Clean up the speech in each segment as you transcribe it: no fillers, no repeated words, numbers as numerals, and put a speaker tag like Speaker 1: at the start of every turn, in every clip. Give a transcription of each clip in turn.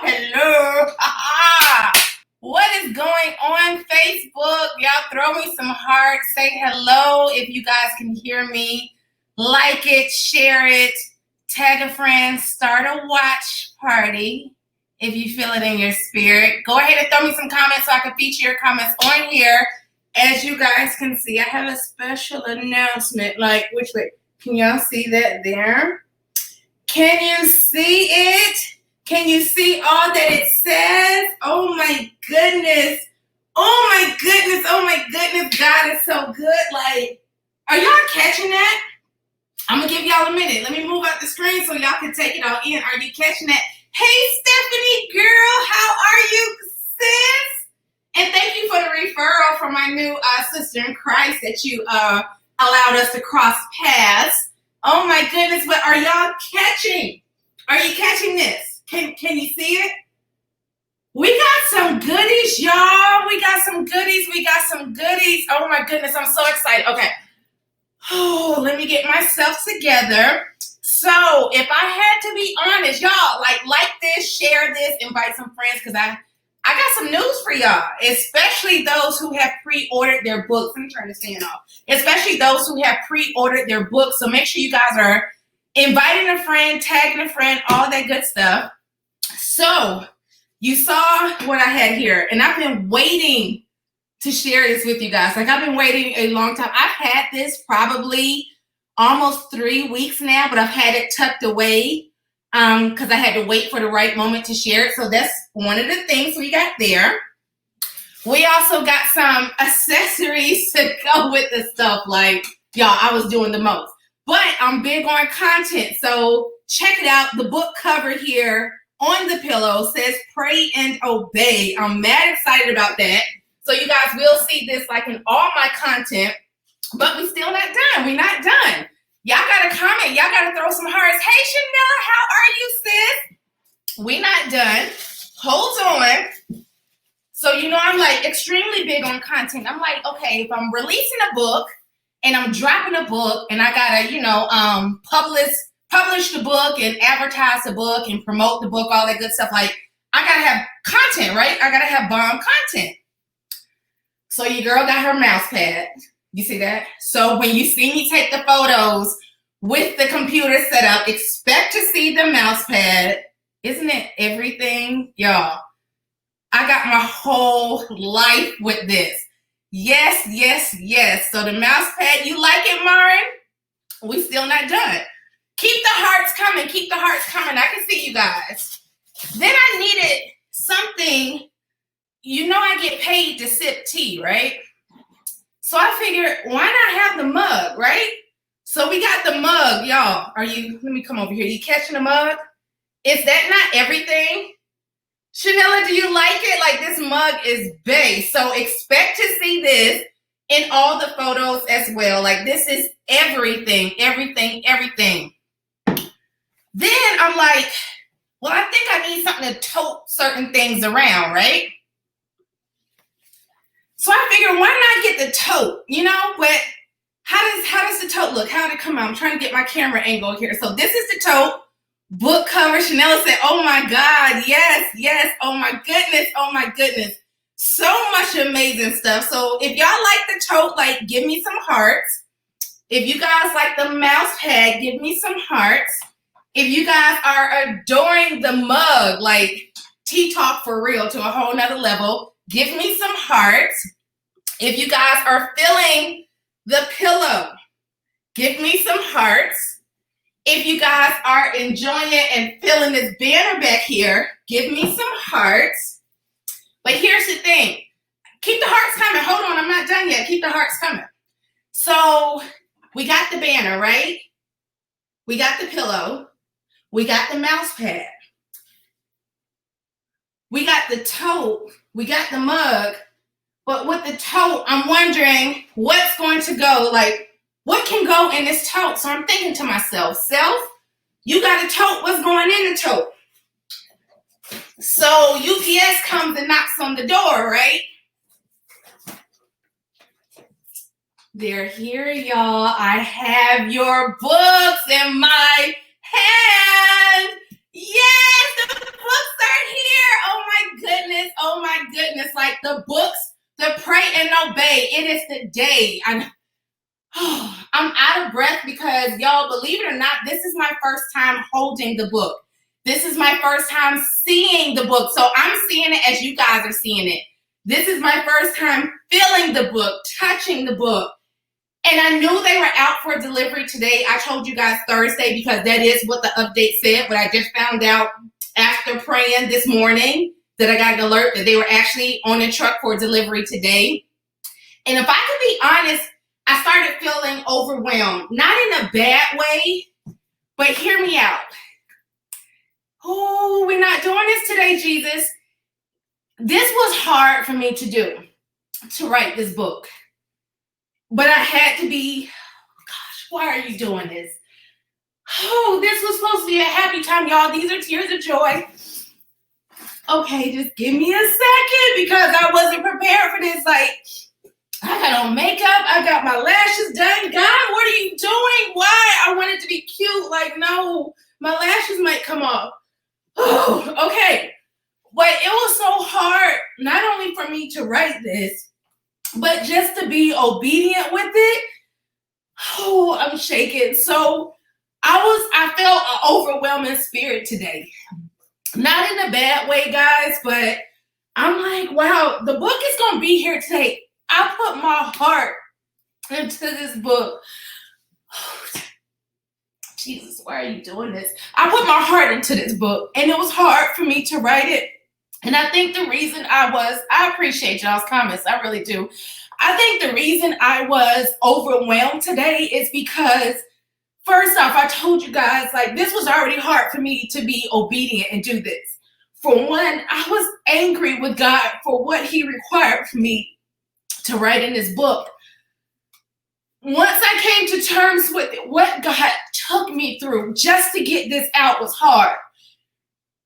Speaker 1: hello. What is going on Facebook? Y'all throw me some hearts. Say hello if you guys can hear me. Like it, share it, tag a friend, start a watch party if you feel it in your spirit. Go ahead and throw me some comments so I can feature your comments on here. As you guys can see, I have a special announcement. Like, which way? Can y'all see that there? Can you see it? Can you see all that it says? Oh my goodness. Oh my goodness. Oh my goodness. God is so good. Like, are y'all catching that? I'm going to give y'all a minute. Let me move out the screen so y'all can take it all in. Are you catching that? Hey, Stephanie, girl, how are you, sis? And thank you for the referral from my new sister in Christ that you allowed us to cross paths. Oh my goodness, but are y'all catching? Are you catching this? Can you see it? We got some goodies, y'all. We got some goodies. Oh my goodness, I'm so excited. Okay. Oh, let me get myself together. So if I had to be honest, y'all, like this, share this, invite some friends, because I got some news for y'all, especially those who have pre-ordered their books. Let me turn this fan off. Especially those who have pre-ordered their books. So make sure you guys are inviting a friend, tagging a friend, all that good stuff. So you saw what I had here, and I've been waiting to share this with you guys. Like, I've been waiting a long time. I've had this probably almost 3 weeks now, but I've had it tucked away because I had to wait for the right moment to share it. So that's one of the things we got there. We also got some accessories to go with the stuff. Like, y'all, I was doing the most. But I'm big on content. So check it out. The book cover here on the pillow says Pray and Obey. I'm mad excited about that. So you guys will see this like in all my content. But we still not done. We're not done. Y'all got to comment. Y'all got to throw some hearts. Hey, Chanel, how are you, sis? We not done. Hold on. So, you know, I'm like extremely big on content. I'm like, okay, if I'm releasing a book and I'm dropping a book and I got to, you know, publish the book and advertise the book and promote the book, all that good stuff. Like, I got to have content, right? I got to have bomb content. So your girl got her mouse pad. You see that? So when you see me take the photos with the computer set up, expect to see the mouse pad. Isn't it everything? Y'all, I got my whole life with this. Yes, yes, yes. So the mouse pad, you like it, Marin? We still not done. Keep the hearts coming. Keep the hearts coming. I can see you guys. Then I needed something. You know I get paid to sip tea, right? So I figured, why not have the mug, right? So we got the mug, y'all. Let me come over here. You catching the mug? Is that not everything? Chanela, do you like it? Like, this mug is bae. So expect to see this in all the photos as well. Like, this is everything, everything, everything. Then I'm like, well, I think I need something to tote certain things around, right? So I figured, why not get the tote, you know? But how does the tote look? How did it come out? I'm trying to get my camera angle here. So this is the tote. Book cover. Chanel said, oh my God, yes, yes. Oh my goodness. So much amazing stuff. So if y'all like the tote, like, give me some hearts. If you guys like the mouse pad, give me some hearts. If you guys are adoring the mug, like tea talk for real to a whole nother level, give me some hearts. If you guys are feeling the pillow, give me some hearts. If you guys are enjoying it and feeling this banner back here, give me some hearts. But here's the thing. Keep the hearts coming. Hold on, I'm not done yet. Keep the hearts coming. So we got the banner, right? We got the pillow. We got the mouse pad. We got the tote. We got the mug. But with the tote, I'm wondering what's going to go. Like, what can go in this tote? So I'm thinking to myself, self, you got a tote. What's going in the tote? So UPS comes and knocks on the door, right? They're here, y'all. I have your books in my hand. Yes, the books are here. the books, the Pray and Obey. It is the day. I'm out of breath because, y'all, believe it or not, this is my first time holding the book. This is my first time seeing the book. So I'm seeing it as you guys are seeing it. This is my first time feeling the book, touching the book. And I knew they were out for delivery today. I told you guys Thursday because that is what the update said, but I just found out after praying this morning that I got an alert that they were actually on a truck for delivery today. And if I could be honest, I started feeling overwhelmed. Not in a bad way, but hear me out. Oh, we're not doing this today, Jesus. This was hard for me to do, to write this book. But I had to be, gosh, why are you doing this? Oh, this was supposed to be a happy time, y'all. These are tears of joy. Okay, just give me a second because I wasn't prepared for this. Like, I got on makeup. I got my lashes done. God, what are you doing? Why? I want it to be cute. Like, no, my lashes might come off. Oh, okay. But it was so hard, not only for me to write this, but just to be obedient with it. Oh, I'm shaking. So I felt an overwhelming spirit today. Not in a bad way, guys, but I'm like, wow, the book is going to be here today. I put my heart into this book. Oh, Jesus, why are you doing this? I put my heart into this book, and it was hard for me to write it. And I think the reason I appreciate y'all's comments. I really do. I think the reason I was overwhelmed today is because, first off, I told you guys, like, this was already hard for me to be obedient and do this. For one, I was angry with God for what he required for me to write in this book. Once I came to terms with it, what God took me through just to get this out was hard.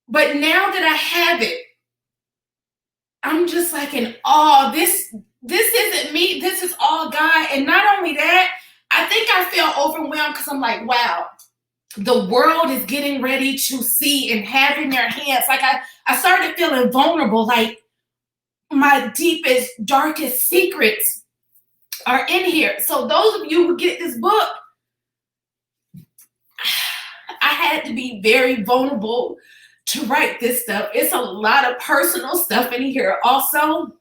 Speaker 1: But now that I have it, I'm just like in awe. This isn't me. This is all God. And not only that, I think I feel overwhelmed because I'm like, wow, the world is getting ready to see and have in their hands. Like I started feeling vulnerable, like my deepest, darkest secrets are in here. So those of you who get this book, I had to be very vulnerable to write this stuff. It's a lot of personal stuff in here also.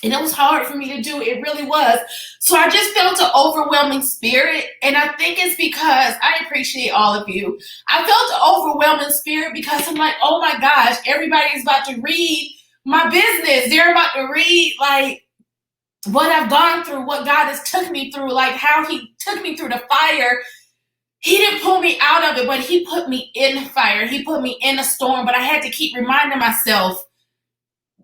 Speaker 1: And it was hard for me to do. It really was. So I just felt an overwhelming spirit. And I think it's because I appreciate all of you. I felt an overwhelming spirit because I'm like, oh my gosh, everybody's about to read my business. They're about to read like what I've gone through, what God has took me through, like how he took me through the fire. He didn't pull me out of it, but he put me in the fire. He put me in a storm, but I had to keep reminding myself,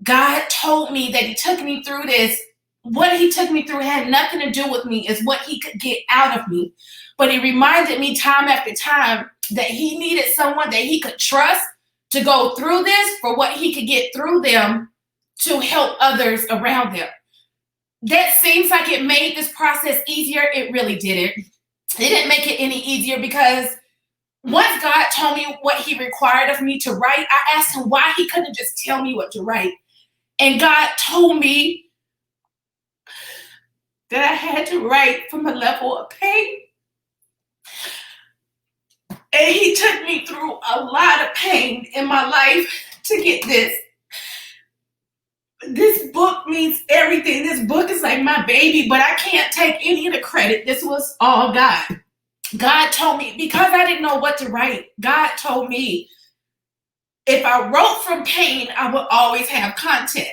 Speaker 1: God told me that he took me through this. What he took me through had nothing to do with me. It's what he could get out of me. But he reminded me time after time that he needed someone that he could trust to go through this for what he could get through them to help others around them. That seems like it made this process easier. It really didn't. It didn't make it any easier because once God told me what he required of me to write, I asked him why he couldn't just tell me what to write. And God told me that I had to write from a level of pain. And he took me through a lot of pain in my life to get this. This book means everything. This book is like my baby, but I can't take any of the credit. This was all God. God told me, because I didn't know what to write, God told me if I wrote from pain, I would always have content.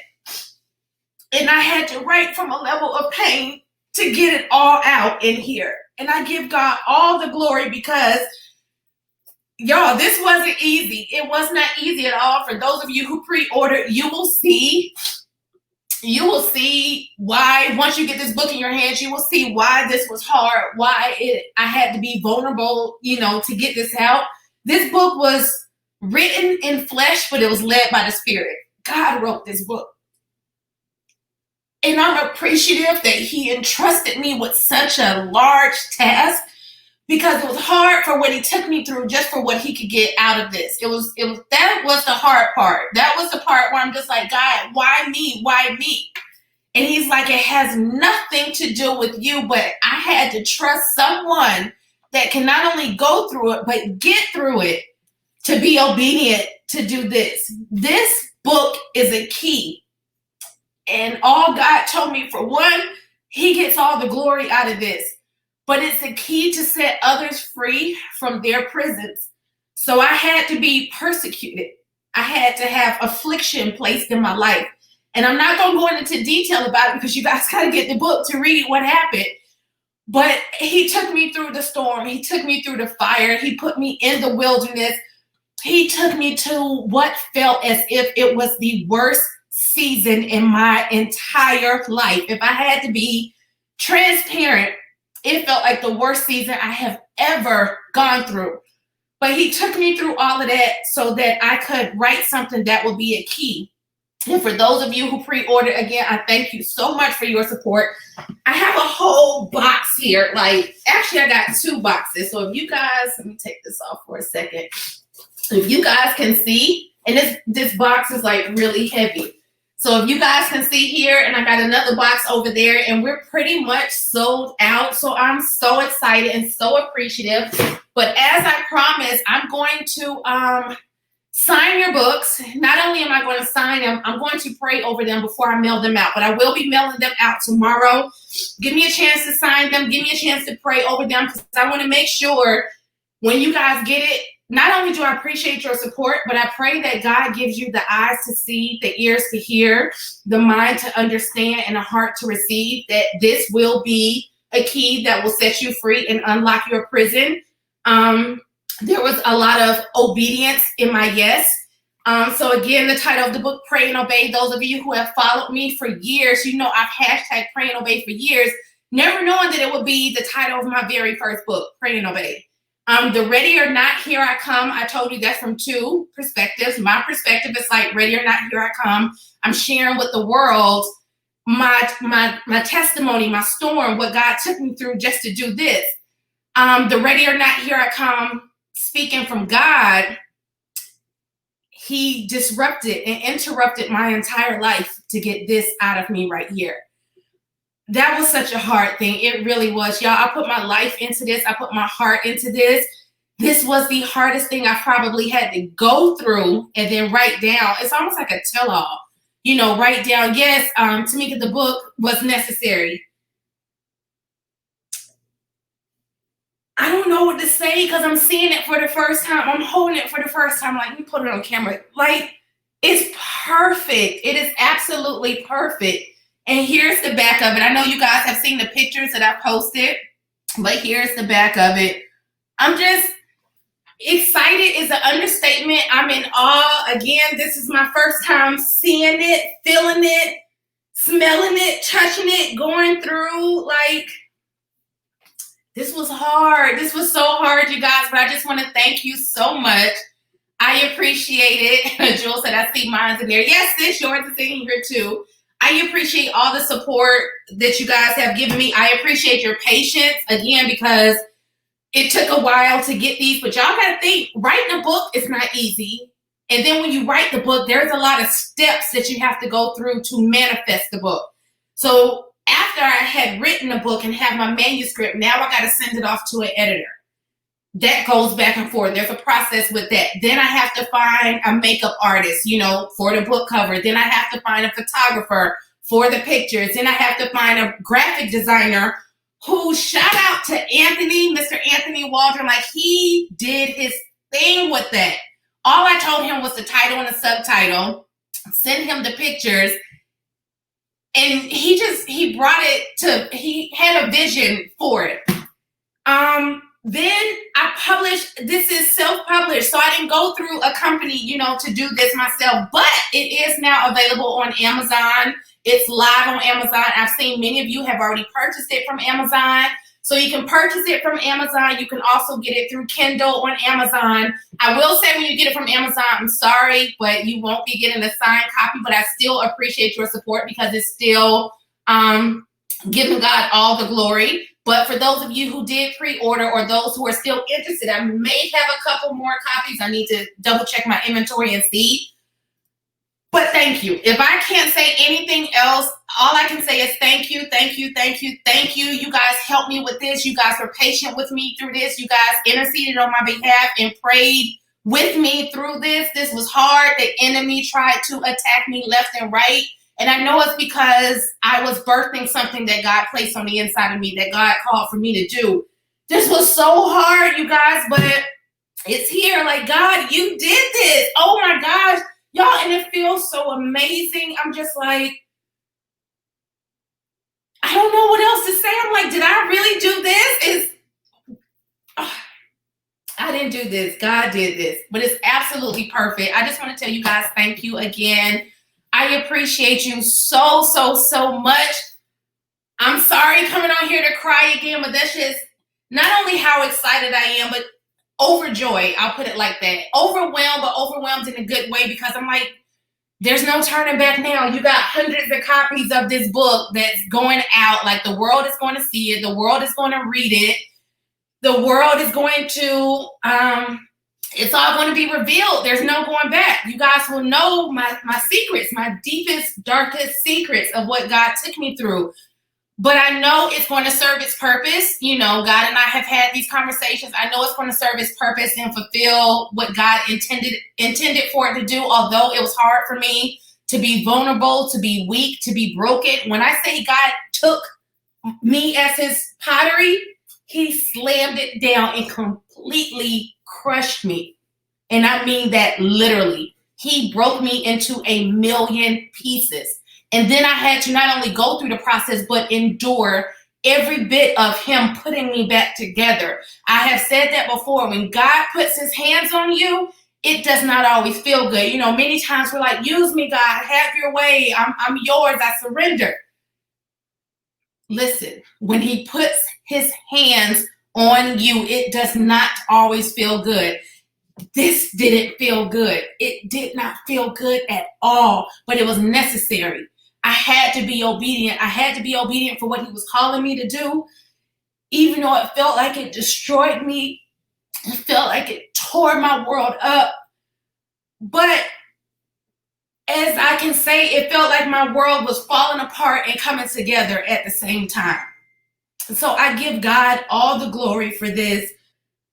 Speaker 1: And I had to write from a level of pain to get it all out in here. And I give God all the glory because, y'all, this wasn't easy. It was not easy at all. For those of you who pre-ordered, you will see why, once you get this book in your hands, you will see why this was hard, why I had to be vulnerable, to get this out. This book was written in flesh, but it was led by the Spirit. God wrote this book. And I'm appreciative that he entrusted me with such a large task because it was hard for what he took me through just for what he could get out of this. That was the hard part. That was the part where I'm just like, God, why me? Why me? And he's like, it has nothing to do with you, but I had to trust someone that can not only go through it, but get through it to be obedient to do this. This book is a key. And all God told me, for one, he gets all the glory out of this. But it's the key to set others free from their prisons. So I had to be persecuted. I had to have affliction placed in my life. And I'm not going to go into detail about it because you guys got to get the book to read what happened. But he took me through the storm. He took me through the fire. He put me in the wilderness. He took me to what felt as if it was the worst season in my entire life. If I had to be transparent, it felt like the worst season I have ever gone through. But he took me through all of that so that I could write something that would be a key. And for those of you who pre-ordered, again, I thank you so much for your support. I have a whole box here. Like, actually, I got 2 boxes. So if you guys, let me take this off for a second. If you guys can see, and this box is like really heavy. So if you guys can see here, and I got another box over there, and we're pretty much sold out. So I'm so excited and so appreciative. But as I promised, I'm going to sign your books. Not only am I going to sign them, I'm going to pray over them before I mail them out. But I will be mailing them out tomorrow. Give me a chance to sign them. Give me a chance to pray over them, because I want to make sure when you guys get it, not only do I appreciate your support, but I pray that God gives you the eyes to see, the ears to hear, the mind to understand, and a heart to receive, that this will be a key that will set you free and unlock your prison. There was a lot of obedience in my yes. So again, the title of the book, Pray and Obey. Those of you who have followed me for years, you know I've hashtag Pray and Obey for years, never knowing that it would be the title of my very first book, Pray and Obey. The Ready or Not, Here I Come. I told you that's from 2 perspectives. My perspective is like, ready or not, here I come. I'm sharing with the world my testimony, my storm, what God took me through just to do this. The Ready or Not, Here I Come, speaking from God, he disrupted and interrupted my entire life to get this out of me right here. That was such a hard thing. It really was, y'all. I put my life into this. I put my heart into this. This was the hardest thing I probably had to go through and then write down. It's almost like a tell-all, write down. Yes, Tamika, the book was necessary. I don't know what to say because I'm seeing it for the first time. I'm holding it for the first time. Like, let me put it on camera. Like, it's perfect. It is absolutely perfect. And here's the back of it. I know you guys have seen the pictures that I posted, but here's the back of it. I'm just excited is an understatement. I'm in awe. Again, this is my first time seeing it, feeling it, smelling it, touching it, going through. Like, this was hard. This was so hard, you guys, but I just want to thank you so much. I appreciate it. Jewel said, I see mine in there. Yes, sis, yours is in here too. I appreciate all the support that you guys have given me. I appreciate your patience, again, because it took a while to get these, but y'all got to think, writing a book is not easy. And then when you write the book, there's a lot of steps that you have to go through to manifest the book. So after I had written the book and have my manuscript, now I got to send it off to an editor. That goes back and forth. There's a process with that. Then I have to find a makeup artist, for the book cover. Then I have to find a photographer for the pictures. Then I have to find a graphic designer who, shout out to Anthony, Mr. Anthony Waldron, like he did his thing with that. All I told him was the title and the subtitle, send him the pictures. And he brought it to, he had a vision for it. Then I published, this is self-published, so I didn't go through a company, to do this myself, but it is now available on Amazon. It's live on Amazon. I've seen many of you have already purchased it from Amazon. So you can purchase it from Amazon. You can also get it through Kindle on Amazon. I will say when you get it from Amazon, I'm sorry, but you won't be getting a signed copy, but I still appreciate your support because it's still giving God all the glory. But for those of you who did pre-order or those who are still interested, I may have a couple more copies. I need to double check my inventory and see. But thank you. If I can't say anything else, all I can say is thank you, thank you, thank you, thank you. You guys helped me with this. You guys were patient with me through this. You guys interceded on my behalf and prayed with me through this. This was hard. The enemy tried to attack me left and right. And I know it's because I was birthing something that God placed on the inside of me, that God called for me to do. This was so hard, you guys, but it's here. Like, God, you did this. Oh my gosh. Y'all, and it feels so amazing. I'm just like, I don't know what else to say. I'm like, did I really do this? I didn't do this. God did this. But it's absolutely perfect. I just want to tell you guys thank you again. I appreciate you so, so, so much. I'm sorry coming on here to cry again, but that's just not only how excited I am, but overjoyed. I'll put it like that. Overwhelmed, but overwhelmed in a good way, because I'm like, there's no turning back now. You got hundreds of copies of this book that's going out. Like, the world is going to see it. The world is going to read it. The world is going to, it's all going to be revealed. There's no going back. You guys will know my secrets, my deepest, darkest secrets of what God took me through. But I know it's going to serve its purpose. You know, God and I have had these conversations. I know it's going to serve its purpose and fulfill what God intended for it to do, although it was hard for me to be vulnerable, to be weak, to be broken. When I say God took me as his pottery, he slammed it down and completely crushed me. And I mean that literally. He broke me into a million pieces. And then I had to not only go through the process, but endure every bit of him putting me back together. I have said that before. When God puts his hands on you, it does not always feel good. You know, many times we're like, use me, God, have your way. I'm yours. I surrender. Listen, when he puts his hands on you, it does not always feel good. This didn't feel good. It did not feel good at all, but it was necessary. I had to be obedient. I had to be obedient for what he was calling me to do, even though it felt like it destroyed me. It felt like it tore my world up. But as I can say, it felt like my world was falling apart and coming together at the same time. So I give God all the glory for this.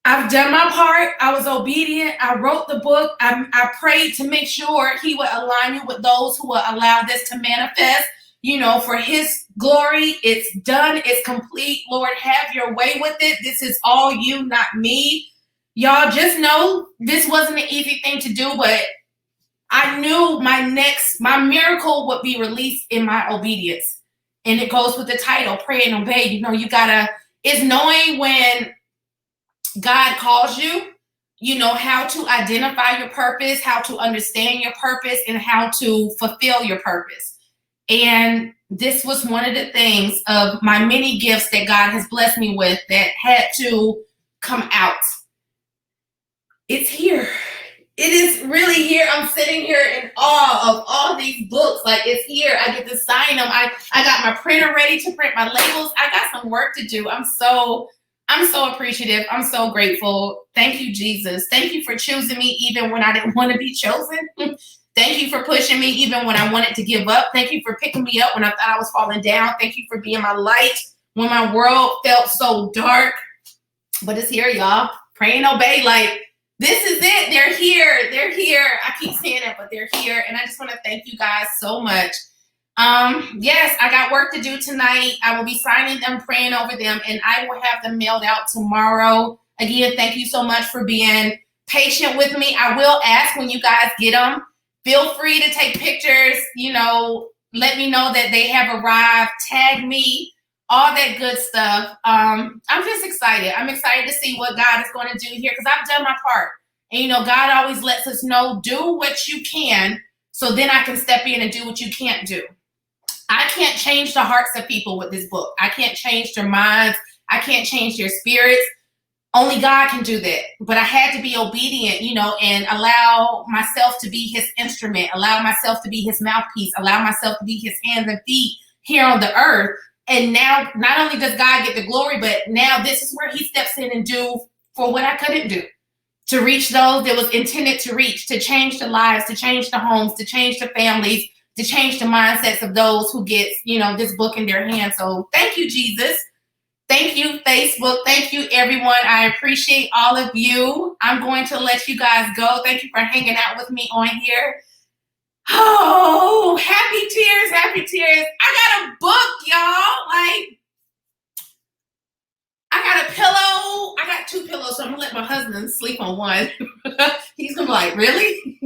Speaker 1: I've done my part. I was obedient. I wrote the book. I prayed to make sure he would align me with those who will allow this to manifest, you know, for his glory. It's done. It's complete. Lord, have your way with it. This is all you, not me. Y'all just know this wasn't an easy thing to do, but I knew my miracle would be released in my obedience. And it goes with the title, Pray and Obey. You know, it's knowing when God calls you, you know, how to identify your purpose, how to understand your purpose, and how to fulfill your purpose. And this was one of the things of my many gifts that God has blessed me with that had to come out. It's here. It is really here. I'm sitting here in awe of all these books. Like, it's here. I get to sign them. I got my printer ready to print my labels. I got some work to do. I'm so appreciative. I'm so grateful. Thank you, Jesus. Thank you for choosing me even when I didn't want to be chosen. Thank you for pushing me even when I wanted to give up. Thank you for picking me up when I thought I was falling down. Thank you for being my light when my world felt so dark. But it's here, y'all. Pray and obey. Like, this is it. They're here. They're here. I keep saying it, but they're here. And I just want to thank you guys so much. Yes, I got work to do tonight. I will be signing them, praying over them, and I will have them mailed out tomorrow. Again, thank you so much for being patient with me. I will ask when you guys get them, feel free to take pictures, you know, let me know that they have arrived, tag me, all that good stuff. I'm just excited. I'm excited to see what God is going to do here, because I've done my part. And, you know, God always lets us know, do what you can, so then I can step in and do what you can't do. I can't change the hearts of people with this book. I can't change their minds. I can't change their spirits. Only God can do that. But I had to be obedient, you know, and allow myself to be his instrument, allow myself to be his mouthpiece, allow myself to be his hands and feet here on the earth. And now, not only does God get the glory, but now this is where he steps in and do for what I couldn't do. to reach those that was intended to reach, to change the lives, to change the homes, to change the families, to change the mindsets of those who get, this book in their hands. So thank you, Jesus. Thank you, Facebook. Thank you, everyone. I appreciate all of you. I'm going to let you guys go. Thank you for hanging out with me on here. Oh, happy tears, happy tears. I got a book, y'all. Like, I got a pillow. I got 2 pillows, so I'm going to let my husband sleep on one. He's going to be like, really?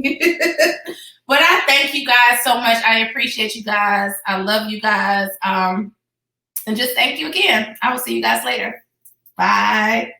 Speaker 1: But I thank you guys so much. I appreciate you guys. I love you guys. And just thank you again. I will see you guys later. Bye.